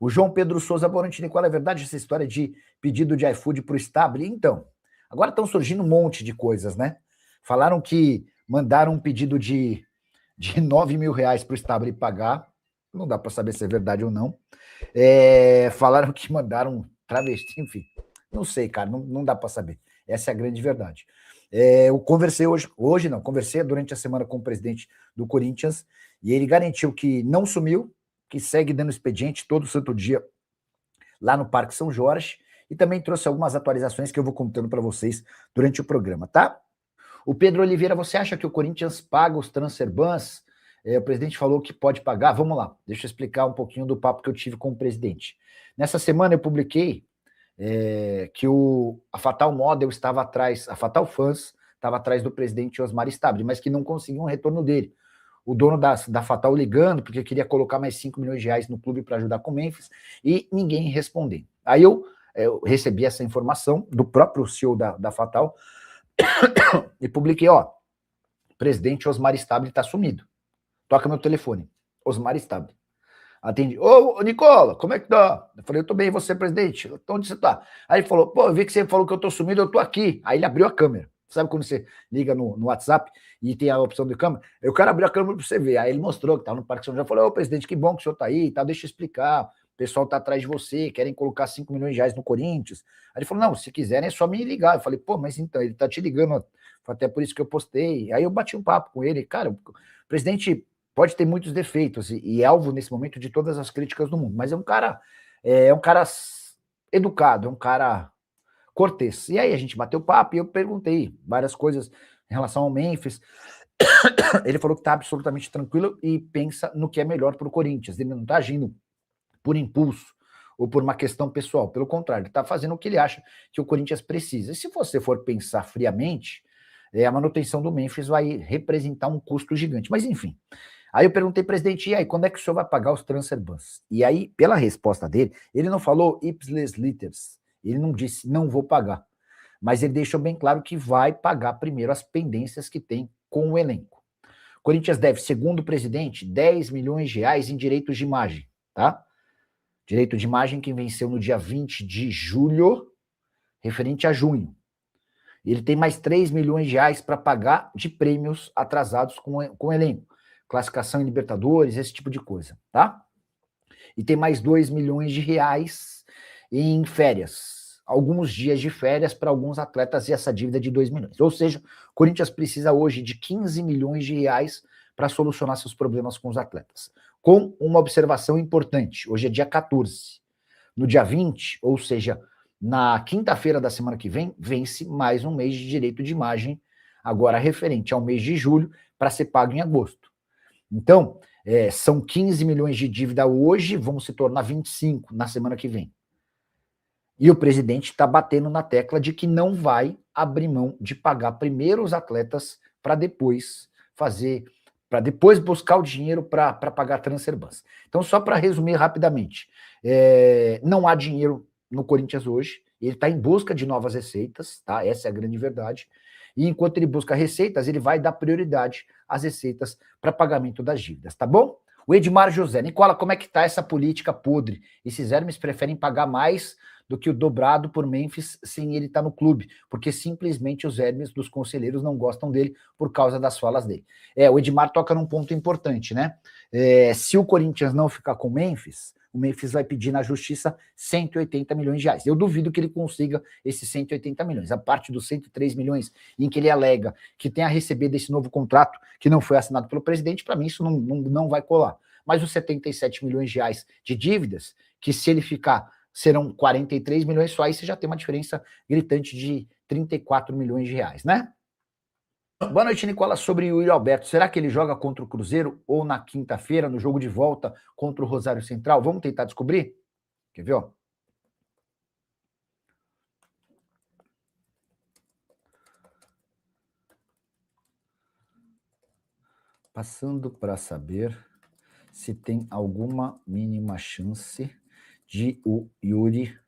O João Pedro Souza, boa noite, Nicola. É verdade essa história de pedido de iFood para o Stable? Então, agora estão surgindo um monte de coisas, né? Falaram que mandaram um pedido de 9 mil reais para o Stable pagar. Não dá para saber se é verdade ou não. Falaram que mandaram travesti, enfim. Não sei, cara, não dá para saber. Essa é a grande verdade. Eu conversei conversei durante a semana com o presidente do Corinthians e ele garantiu que não sumiu, que segue dando expediente todo santo dia lá no Parque São Jorge e também trouxe algumas atualizações que eu vou contando para vocês durante o programa, tá? O Pedro Oliveira, você acha que o Corinthians paga os transfer bans? O presidente falou que pode pagar. Vamos lá, deixa eu explicar um pouquinho do papo que eu tive com o presidente. Nessa semana eu publiquei que a Fatal Model estava atrás, a Fatal Fans estava atrás do presidente Osmar Stabile, mas que não conseguiu um retorno dele. O dono da Fatal ligando, porque queria colocar mais 5 milhões de reais no clube para ajudar com o Memphis, e ninguém respondeu. Aí eu recebi essa informação do próprio CEO da Fatal e publiquei, presidente Osmar Stabile está sumido. Toca meu telefone. Osmar Stabile. Atendi. Ô, Nicola, como é que tá? Eu falei, eu tô bem, e você, presidente? Onde você tá? Aí ele falou, pô, eu vi que você falou que eu tô sumido, eu tô aqui. Aí ele abriu a câmera. Sabe quando você liga no WhatsApp e tem a opção de câmera? Eu quero abrir a câmera para você ver. Aí ele mostrou que tava no Parque São João. Eu falei, ô, presidente, que bom que o senhor tá aí e tal, deixa eu explicar. O pessoal tá atrás de você, querem colocar 5 milhões de reais no Corinthians. Aí ele falou, não, se quiserem é só me ligar. Eu falei, pô, mas então, ele tá te ligando, foi até por isso que eu postei. Aí eu bati um papo com ele. Cara, o presidente pode ter muitos defeitos e é alvo nesse momento de todas as críticas do mundo, mas é um cara educado, é um cara cortês. E aí a gente bateu papo e eu perguntei várias coisas em relação ao Memphis. Ele falou que está absolutamente tranquilo e pensa no que é melhor para o Corinthians. Ele não está agindo por impulso ou por uma questão pessoal. Pelo contrário, ele está fazendo o que ele acha que o Corinthians precisa. E se você for pensar friamente, a manutenção do Memphis vai representar um custo gigante. Mas enfim. Aí eu perguntei, presidente, e aí, quando é que o senhor vai pagar os transfer bans? E aí, pela resposta dele, ele não falou ipsis literis, ele não disse, não vou pagar, mas ele deixou bem claro que vai pagar primeiro as pendências que tem com o elenco. O Corinthians deve, segundo o presidente, 10 milhões de reais em direitos de imagem, tá? Direito de imagem que venceu no dia 20 de julho, referente a junho. Ele tem mais 3 milhões de reais para pagar de prêmios atrasados com o elenco. Classificação em Libertadores, esse tipo de coisa, tá? E tem mais 2 milhões de reais em férias. Alguns dias de férias para alguns atletas e essa dívida de 2 milhões. Ou seja, o Corinthians precisa hoje de 15 milhões de reais para solucionar seus problemas com os atletas. Com uma observação importante, hoje é dia 14. No dia 20, ou seja, na quinta-feira da semana que vem, vence mais um mês de direito de imagem, agora referente ao mês de julho, para ser pago em agosto. Então, são 15 milhões de dívida hoje, vão se tornar 25 na semana que vem. E o presidente está batendo na tecla de que não vai abrir mão de pagar primeiro os atletas para depois buscar o dinheiro para pagar transfer bans. Então, só para resumir rapidamente, não há dinheiro no Corinthians hoje, ele está em busca de novas receitas, tá? Essa é a grande verdade. E enquanto ele busca receitas, ele vai dar prioridade às receitas para pagamento das dívidas, tá bom? O Edmar José, Nicola, como é que tá essa política podre? Esses Hermes preferem pagar mais do que o dobrado por Memphis sem ele estar no clube, porque simplesmente os Hermes dos conselheiros não gostam dele por causa das falas dele. O Edmar toca num ponto importante, né? Se o Corinthians não ficar com o Memphis vai pedir na justiça 180 milhões de reais. Eu duvido que ele consiga esses 180 milhões. A parte dos 103 milhões em que ele alega que tem a receber desse novo contrato que não foi assinado pelo presidente, para mim isso não vai colar. Mas os 77 milhões de reais de dívidas, que se ele ficar serão 43 milhões só, aí você já tem uma diferença gritante de 34 milhões de reais, né? Boa noite, Nicola. Sobre o Yuri Alberto, será que ele joga contra o Cruzeiro ou na quinta-feira, no jogo de volta contra o Rosário Central? Vamos tentar descobrir? Quer ver, ó? Passando para saber se tem alguma mínima chance de o Yuri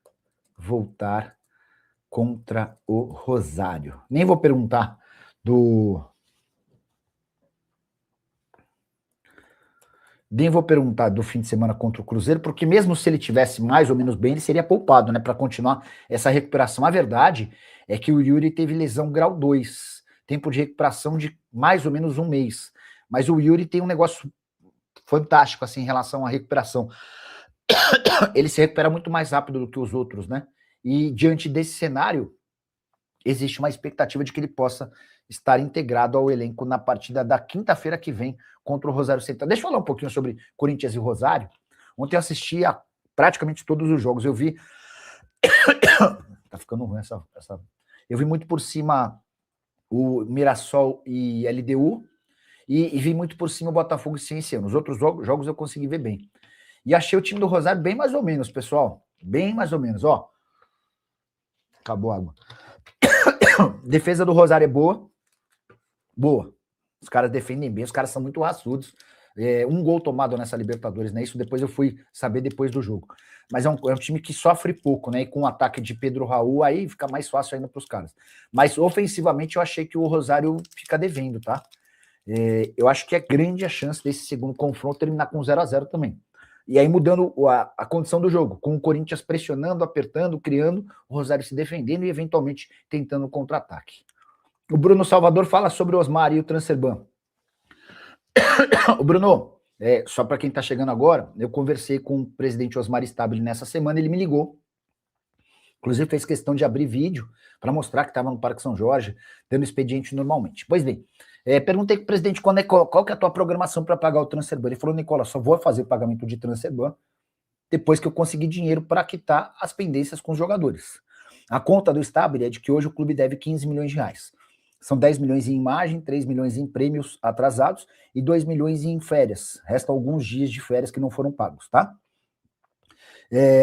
voltar contra o Rosário. Nem vou perguntar do Nem vou perguntar do fim de semana contra o Cruzeiro, porque mesmo se ele tivesse mais ou menos bem, ele seria poupado, né, para continuar essa recuperação. A verdade é que o Yuri teve lesão grau 2, tempo de recuperação de mais ou menos um mês. Mas o Yuri tem um negócio fantástico, assim, em relação à recuperação. Ele se recupera muito mais rápido do que os outros, né? E diante desse cenário, existe uma expectativa de que ele possa estar integrado ao elenco na partida da quinta-feira que vem contra o Rosário Central. Deixa eu falar um pouquinho sobre Corinthians e Rosário. Ontem eu assisti a praticamente todos os jogos. Eu vi... tá ficando ruim essa... Eu vi muito por cima o Mirassol e LDU e vi muito por cima o Botafogo e Cienciano. Os outros jogos eu consegui ver bem. E achei o time do Rosário bem mais ou menos, pessoal. Bem mais ou menos, ó. Acabou a água. Defesa do Rosário é boa. Boa. Os caras defendem bem, os caras são muito raçudos. Um gol tomado nessa Libertadores, né? Isso depois eu fui saber depois do jogo. Mas é um time que sofre pouco, né? E com o ataque de Pedro Raul, aí fica mais fácil ainda para os caras. Mas ofensivamente eu achei que o Rosário fica devendo, tá? Eu acho que é grande a chance desse segundo confronto terminar com 0-0 também. E aí mudando a condição do jogo, com o Corinthians pressionando, apertando, criando, o Rosário se defendendo e eventualmente tentando contra-ataque. O Bruno Salvador fala sobre o Osmar e o Transferban. O Bruno, só para quem está chegando agora, eu conversei com o presidente Osmar Stabile nessa semana, ele me ligou. Inclusive fez questão de abrir vídeo para mostrar que estava no Parque São Jorge, dando expediente normalmente. Pois bem, perguntei para o presidente qual que é a tua programação para pagar o Transferban. Ele falou, Nicola, só vou fazer o pagamento de Transferban depois que eu conseguir dinheiro para quitar as pendências com os jogadores. A conta do Stabile é de que hoje o clube deve 15 milhões de reais. São 10 milhões em imagem, 3 milhões em prêmios atrasados e 2 milhões em férias. Restam alguns dias de férias que não foram pagos, tá?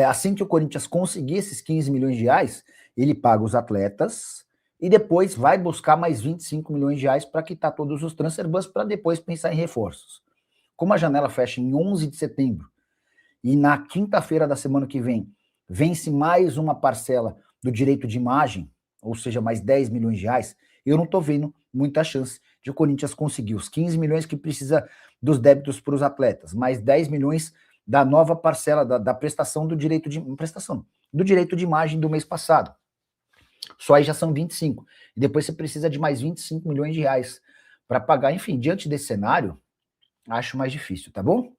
Assim que o Corinthians conseguir esses 15 milhões de reais, ele paga os atletas e depois vai buscar mais 25 milhões de reais para quitar todos os transferbans para depois pensar em reforços. Como a janela fecha em 11 de setembro e na quinta-feira da semana que vem vence mais uma parcela do direito de imagem, ou seja, mais 10 milhões de reais, eu não estou vendo muita chance de o Corinthians conseguir os 15 milhões que precisa dos débitos para os atletas, mais 10 milhões da nova parcela da prestação do direito de imagem do mês passado. Só aí já são 25. E depois você precisa de mais 25 milhões de reais para pagar. Enfim, diante desse cenário, acho mais difícil, tá bom?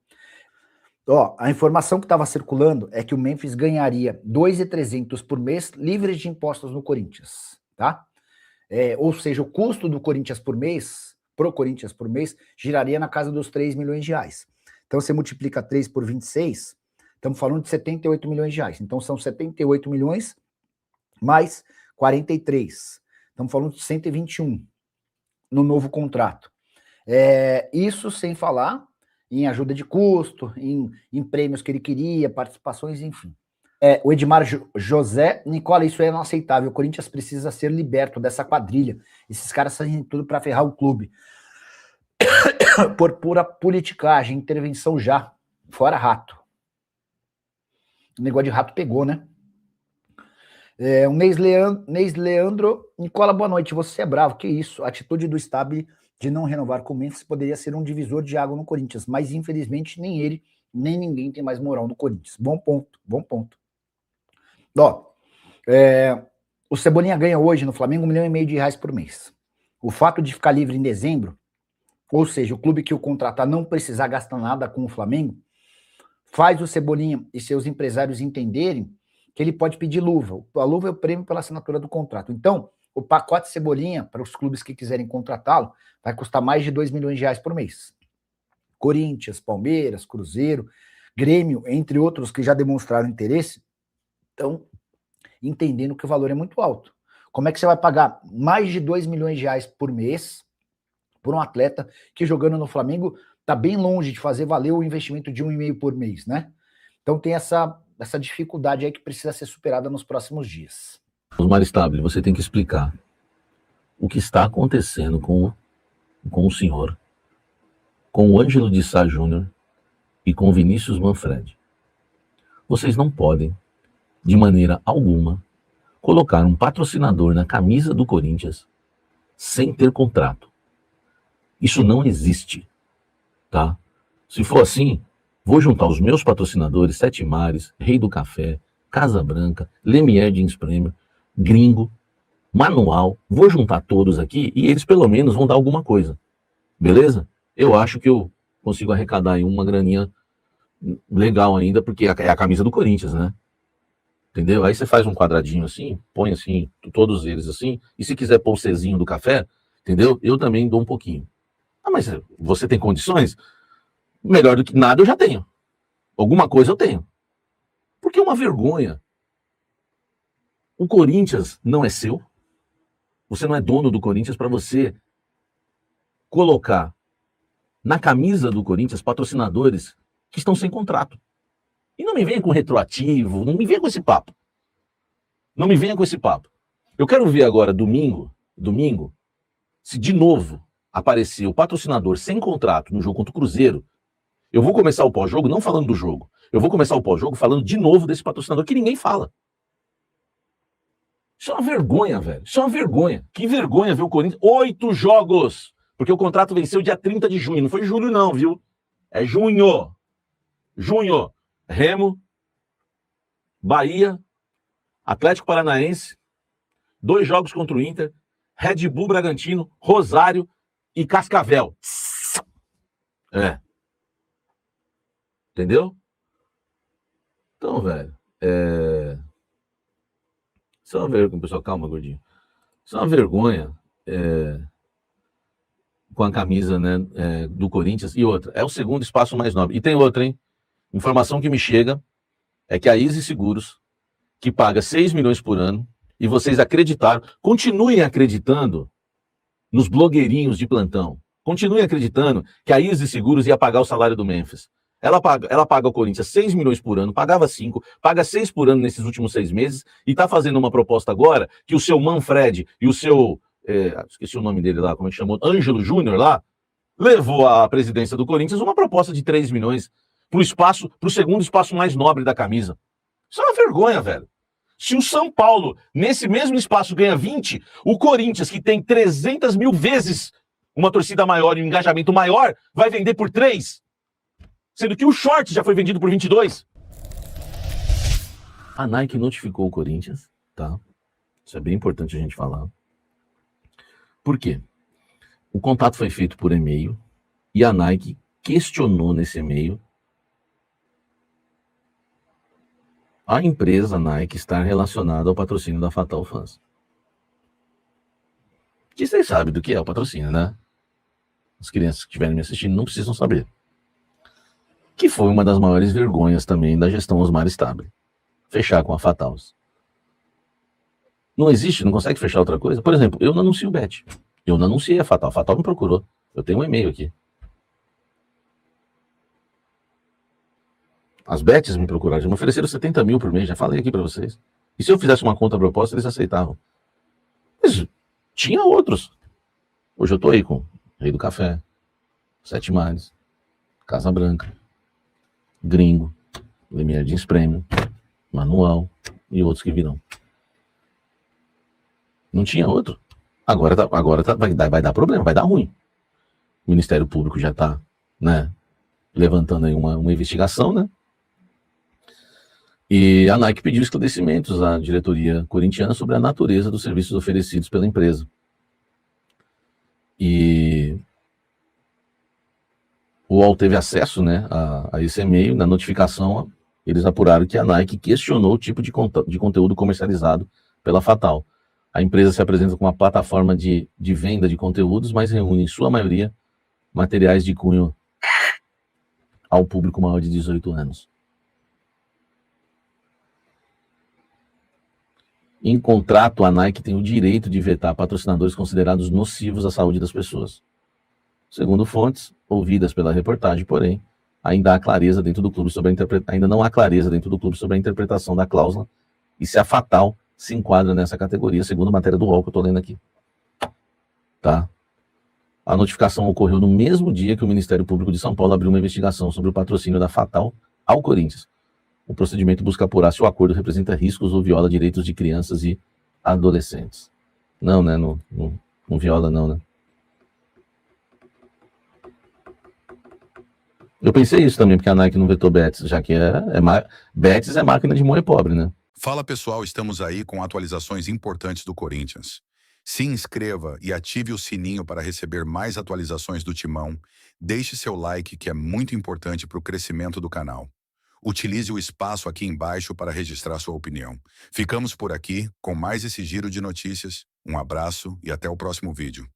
Ó, a informação que estava circulando é que o Memphis ganharia 2.300 por mês livres de impostos no Corinthians, tá? Ou seja, o custo do Corinthians por mês, pro Corinthians por mês, giraria na casa dos 3 milhões de reais. Então, você multiplica 3 por 26, estamos falando de 78 milhões de reais. Então, são 78 milhões mais 43. Estamos falando de 121 no novo contrato. Isso sem falar em ajuda de custo, em prêmios que ele queria, participações, enfim. O Edmar José, Nicola, isso é inaceitável. O Corinthians precisa ser liberto dessa quadrilha. Esses caras fazem tudo para ferrar o clube. Por pura politicagem, intervenção já. Fora rato. O negócio de rato pegou, né? O Neis Leandro, Nicola, boa noite. Você é bravo, que isso? A atitude do Stabile de não renovar com o Memphis poderia ser um divisor de água no Corinthians, mas infelizmente nem ele, nem ninguém tem mais moral no Corinthians. Bom ponto, bom ponto. Ó, o Cebolinha ganha hoje no Flamengo 1,5 milhão de reais por mês. O fato de ficar livre em dezembro, ou seja, o clube que o contratar não precisar gastar nada com o Flamengo, faz o Cebolinha e seus empresários entenderem que ele pode pedir luva. A luva é o prêmio pela assinatura do contrato. Então, o pacote Cebolinha, para os clubes que quiserem contratá-lo, vai custar mais de 2 milhões de reais por mês. Corinthians, Palmeiras, Cruzeiro, Grêmio, entre outros que já demonstraram interesse, estão entendendo que o valor é muito alto. Como é que você vai pagar mais de 2 milhões de reais por mês por um atleta que jogando no Flamengo está bem longe de fazer valer o investimento de 1,5 por mês, né? Então tem essa dificuldade aí que precisa ser superada nos próximos dias. Osmar Stabile, você tem que explicar o que está acontecendo com o senhor, com o Ângelo de Sá Júnior e com o Vinícius Manfredi. Vocês não podem, de maneira alguma, colocar um patrocinador na camisa do Corinthians sem ter contrato. Isso não existe, tá? Se for assim, vou juntar os meus patrocinadores, Sete Mares, Rei do Café, Casa Branca, Lemier Jeans Premium, Gringo, Manual, vou juntar todos aqui e eles pelo menos vão dar alguma coisa, beleza? Eu acho que eu consigo arrecadar aí uma graninha legal ainda, porque é a camisa do Corinthians, né? Entendeu? Aí você faz um quadradinho assim, põe assim, todos eles assim, e se quiser pôr o Czinho do café, entendeu? Eu também dou um pouquinho. Ah, mas você tem condições? Melhor do que nada eu já tenho. Alguma coisa eu tenho. Porque é uma vergonha. O Corinthians não é seu. Você não é dono do Corinthians para você colocar na camisa do Corinthians patrocinadores que estão sem contrato. E não me venha com retroativo, não me venha com esse papo. Não me venha com esse papo. Eu quero ver agora, domingo, se de novo aparecer o patrocinador sem contrato no jogo contra o Cruzeiro. Eu vou começar o pós-jogo não falando do jogo. Eu vou começar o pós-jogo falando de novo desse patrocinador que ninguém fala. Isso é uma vergonha, velho. Isso é uma vergonha. Que vergonha ver o Corinthians. 8 jogos! Porque o contrato venceu dia 30 de junho. Não foi julho, não, viu? É junho. Junho. Remo, Bahia, Atlético Paranaense, 2 jogos contra o Inter, Red Bull Bragantino, Rosário e Cascavel. É. Entendeu? Então, velho, isso é uma vergonha, pessoal, calma, gordinho. Isso é uma vergonha com a camisa, né, do Corinthians. E outra, é o segundo espaço mais nobre. E tem outra, hein? Informação que me chega é que a Easy Seguros, que paga 6 milhões por ano, e vocês acreditaram, continuem acreditando nos blogueirinhos de plantão. Continuem acreditando que a Easy Seguros ia pagar o salário do Memphis. Ela paga ao Corinthians 6 milhões por ano, pagava 5, paga 6 por ano nesses últimos 6 meses, e está fazendo uma proposta agora que o seu Manfred e o seu, esqueci o nome dele lá, como é que chamou? Ângelo Júnior lá, levou à presidência do Corinthians uma proposta de 3 milhões para o segundo espaço mais nobre da camisa. Isso é uma vergonha, velho. Se o São Paulo, nesse mesmo espaço, ganha 20, o Corinthians, que tem 300 mil vezes uma torcida maior e um engajamento maior, vai vender por 3, sendo que o short já foi vendido por 22. A Nike notificou o Corinthians, tá? Isso é bem importante a gente falar. Por quê? O contato foi feito por e-mail e a Nike questionou nesse e-mail a empresa Nike estar relacionada ao patrocínio da Fatal Fans. Que vocês sabem do que é o patrocínio, né? As crianças que estiverem me assistindo não precisam saber. Que foi uma das maiores vergonhas também da gestão Osmar Stabile. Fechar com a Fatals. Não existe, não consegue fechar outra coisa? Por exemplo, eu não anuncio o Bet. Eu não anunciei a Fatal. A Fatal me procurou. Eu tenho um e-mail aqui. As bets me procuraram, já me ofereceram 70 mil por mês, já falei aqui para vocês. E se eu fizesse uma conta proposta, eles aceitavam. Mas tinha outros. Hoje eu tô aí com Rei do Café, Sete Mares, Casa Branca, Gringo, Lemier Jeans Premium, Manual e outros que virão. Não tinha outro. Agora vai dar problema, vai dar ruim. O Ministério Público já está, né, levantando aí uma investigação, né? E a Nike pediu esclarecimentos à diretoria corintiana sobre a natureza dos serviços oferecidos pela empresa. E o UOL teve acesso, né, a esse e-mail. Na notificação, eles apuraram que a Nike questionou o tipo de conteúdo comercializado pela Fatal. A empresa se apresenta como uma plataforma de venda de conteúdos, mas reúne, em sua maioria, materiais de cunho ao público maior de 18 anos. Em contrato, a Nike tem o direito de vetar patrocinadores considerados nocivos à saúde das pessoas. Segundo fontes ouvidas pela reportagem, porém, ainda não há clareza dentro do clube sobre a interpretação da cláusula e se a Fatal se enquadra nessa categoria, segundo a matéria do UOL que eu estou lendo aqui. Tá? A notificação ocorreu no mesmo dia que o Ministério Público de São Paulo abriu uma investigação sobre o patrocínio da Fatal ao Corinthians. O procedimento busca apurar se o acordo representa riscos ou viola direitos de crianças e adolescentes. Não, né? Não viola, não, né? Eu pensei isso também, porque a Nike não vetou bets, já que bets é máquina de moer pobre, né? Fala pessoal, estamos aí com atualizações importantes do Corinthians. Se inscreva e ative o sininho para receber mais atualizações do Timão. Deixe seu like, que é muito importante para o crescimento do canal. Utilize o espaço aqui embaixo para registrar sua opinião. Ficamos por aqui com mais esse giro de notícias. Um abraço e até o próximo vídeo.